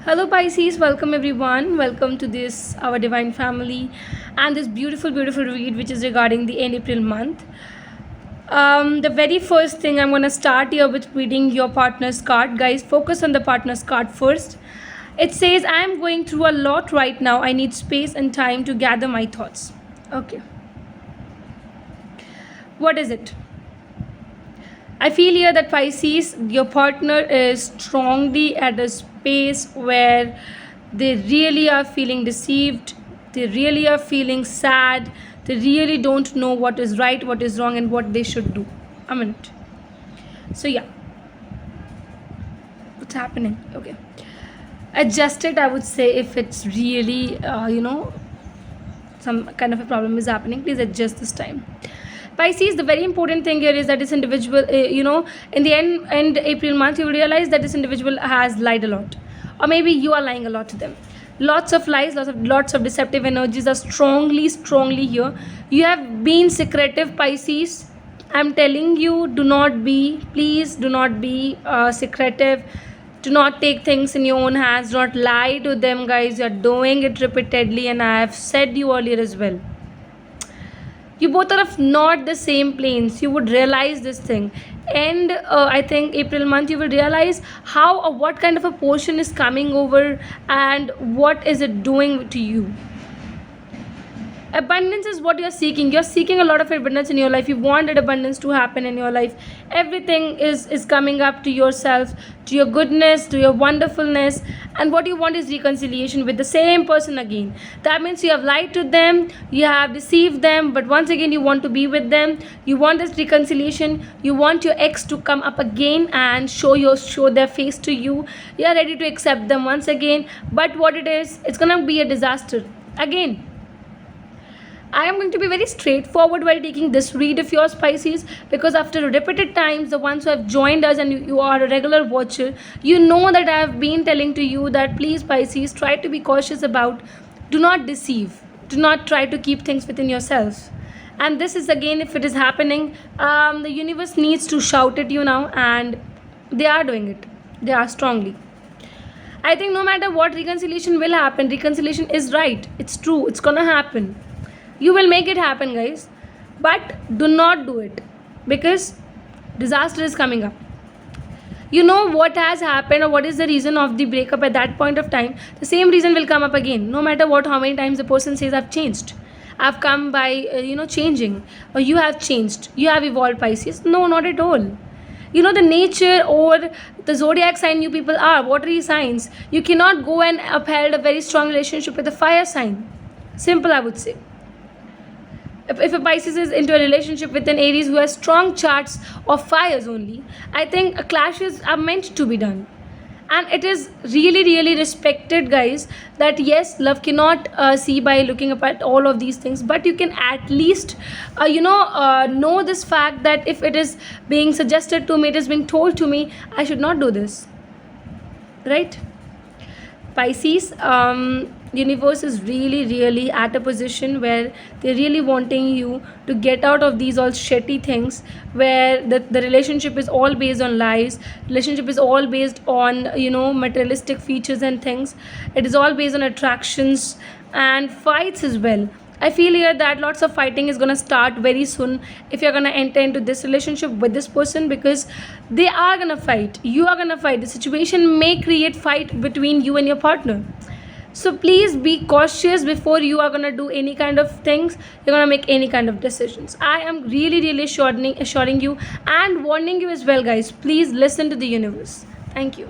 Hello Pisces, welcome everyone. Welcome to this our divine family and this beautiful read which is regarding the end April month. The very first thing I'm gonna start here with reading your partner's card. Guys, focus on the partner's card first. It says, I'm going through a lot right now. I need space and time to gather my thoughts. Okay. What is it? I feel here that Pisces, your partner is strongly at a space where they really are feeling deceived, they really are feeling sad, they really don't know what is right, what is wrong, and what they should do. A minute. So, yeah, what's happening? Okay. Adjust it, I would say, if it's really, some kind of a problem is happening, please adjust this time. Pisces, the very important thing here is that this individual, in the end April month, you will realize that this individual has lied a lot, or maybe you are lying a lot to them. Lots of lies, lots of deceptive energies are strongly here. You have been secretive, Pisces. I'm telling you, please do not be secretive. Do not take things in your own hands. Do not lie to them, guys. You're doing it repeatedly, and I have said you earlier as well. You both are of not the same planes. You would realize this thing, and I think April month you will realize how or what kind of a portion is coming over and what is it doing to you. Abundance is what you're seeking. You're seeking a lot of abundance in your life. You want that abundance to happen in your life. Everything is coming up to yourself, to your goodness, to your wonderfulness, and what you want is reconciliation with the same person again. That means you have lied to them, you have deceived them, but once again you want to be with them. You want this reconciliation. You want your ex to come up again and show their face to you. You are ready to accept them once again, but what it is, it's gonna be a disaster again. I am going to be very straightforward while taking this read of yours, Pisces, because after repeated times, the ones who have joined us and you are a regular watcher, you know that I have been telling to you that please, Pisces, try to be cautious about, do not deceive, do not try to keep things within yourself. And this is again, if it is happening, the universe needs to shout at you now, and they are doing it. They are strongly. I think no matter what, reconciliation will happen. Reconciliation is right. It's true. It's gonna happen. You will make it happen, guys, but do not do it because disaster is coming up. You know what has happened or what is the reason of the breakup at that point of time. The same reason will come up again, no matter what, how many times the person says I've changed, I've come by changing, or you have changed, you have evolved, Pisces. No, not at all. You know the nature or the zodiac sign you people are watery signs. You cannot go and uphold a very strong relationship with a fire sign. Simple, I would say. If a Pisces is into a relationship with an Aries who has strong charts of fires only, I think clashes are meant to be done. And it is really respected, guys, that yes, love cannot see by looking up at all of these things, but you can at least know this fact that if it is being suggested to me, it is being told to me, I should not do this, right? Pisces, universe is really at a position where they're really wanting you to get out of these all shitty things where the relationship is all based on lies. Relationship is all based on materialistic features and things. It is all based on attractions and fights as well. I feel here that lots of fighting is gonna start very soon if you're gonna enter into this relationship with this person, because they are gonna fight, you are gonna fight. The situation may create fight between you and your partner. So please be cautious before you are gonna do any kind of things, you're gonna make any kind of decisions. I am really assuring you and warning you as well, guys. Please listen to the universe. Thank you.